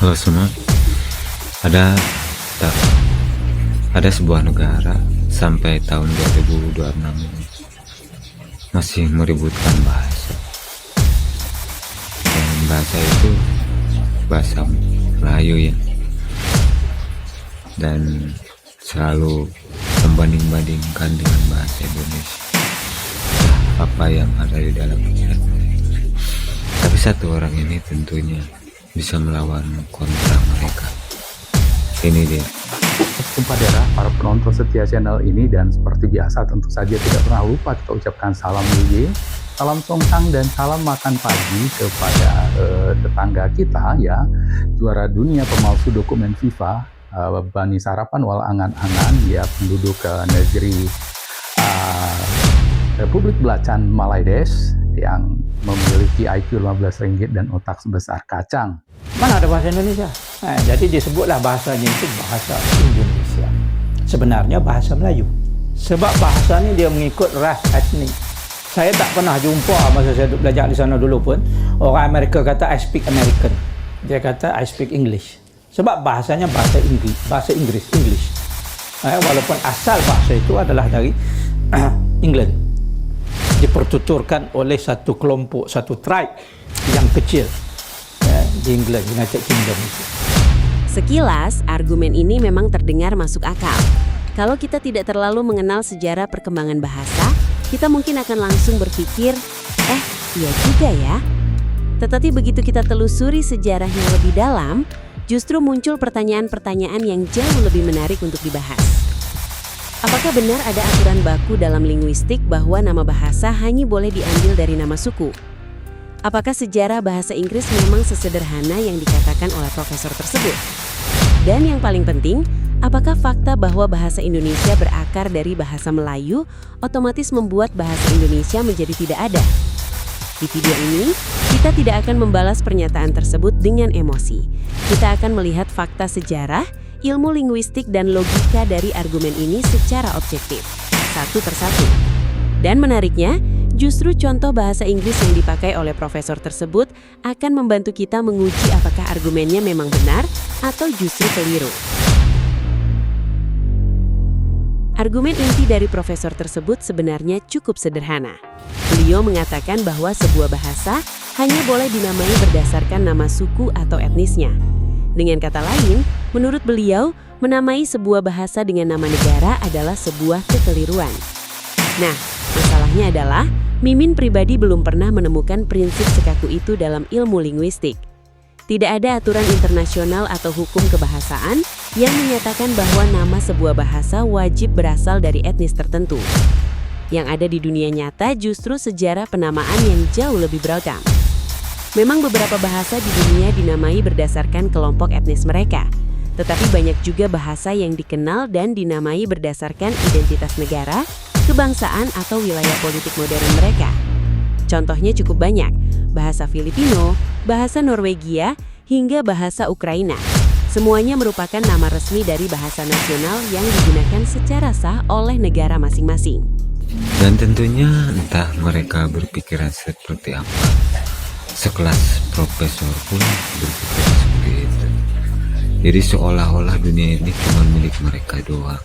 Halo semua, ada tak ada sebuah negara sampai tahun 2026 ini masih meributkan bahasa. Dan bahasa itu bahasa Melayu ya. Dan selalu membanding-bandingkan dengan bahasa Indonesia. Apa yang ada di dalam pikiran. Tapi satu orang ini tentunya bisa melawan kontra mereka. Ini dia. Jumpa daerah para penonton setia channel ini, dan seperti biasa tentu saja tidak pernah lupa kita ucapkan salam Yuye, salam Songsang, dan salam makan pagi kepada tetangga kita ya, juara dunia pemalsu dokumen FIFA, Bani Sarapan wal angan-angan ya, penduduk negeri Republik Belacan Malaides yang memiliki IQ 15 ringgit dan otak sebesar kacang. Mana ada bahasa Indonesia? Jadi disebutlah bahasanya itu bahasa Indonesia. Sebenarnya bahasa Melayu. Sebab bahasa ini dia mengikut ras etnik. Saya tak pernah jumpa masa saya belajar di sana dulu pun, orang Amerika kata I speak American. Dia kata I speak English. Sebab bahasanya bahasa Inggris. Walaupun asal bahasa itu adalah dari England. Dipertuturkan oleh satu kelompok, satu tribe yang kecil di England, United Kingdom itu. Sekilas, argumen ini memang terdengar masuk akal. Kalau kita tidak terlalu mengenal sejarah perkembangan bahasa, kita mungkin akan langsung berpikir, iya juga ya. Tetapi begitu kita telusuri sejarahnya lebih dalam, justru muncul pertanyaan-pertanyaan yang jauh lebih menarik untuk dibahas. Apakah benar ada aturan baku dalam linguistik bahwa nama bahasa hanya boleh diambil dari nama suku? Apakah sejarah bahasa Inggris memang sesederhana yang dikatakan oleh profesor tersebut? Dan yang paling penting, apakah fakta bahwa bahasa Indonesia berakar dari bahasa Melayu otomatis membuat bahasa Indonesia menjadi tidak ada? Di video ini, kita tidak akan membalas pernyataan tersebut dengan emosi. Kita akan melihat fakta sejarah, ilmu linguistik, dan logika dari argumen ini secara objektif, satu persatu. Dan menariknya, justru contoh bahasa Inggris yang dipakai oleh profesor tersebut akan membantu kita menguji apakah argumennya memang benar atau justru keliru. Argumen inti dari profesor tersebut sebenarnya cukup sederhana. Beliau mengatakan bahwa sebuah bahasa hanya boleh dinamai berdasarkan nama suku atau etnisnya. Dengan kata lain, menurut beliau, menamai sebuah bahasa dengan nama negara adalah sebuah kekeliruan. Nah, masalahnya adalah, Mimin pribadi belum pernah menemukan prinsip sekaku itu dalam ilmu linguistik. Tidak ada aturan internasional atau hukum kebahasaan yang menyatakan bahwa nama sebuah bahasa wajib berasal dari etnis tertentu. Yang ada di dunia nyata justru sejarah penamaan yang jauh lebih beragam. Memang beberapa bahasa di dunia dinamai berdasarkan kelompok etnis mereka, tetapi banyak juga bahasa yang dikenal dan dinamai berdasarkan identitas negara, kebangsaan, atau wilayah politik modern mereka. Contohnya cukup banyak, bahasa Filipino, bahasa Norwegia, hingga bahasa Ukraina. Semuanya merupakan nama resmi dari bahasa nasional yang digunakan secara sah oleh negara masing-masing. Dan tentunya entah mereka berpikiran seperti apa. Sekelas profesor pun berpikir seperti itu. Jadi seolah-olah dunia ini cuma milik mereka doang.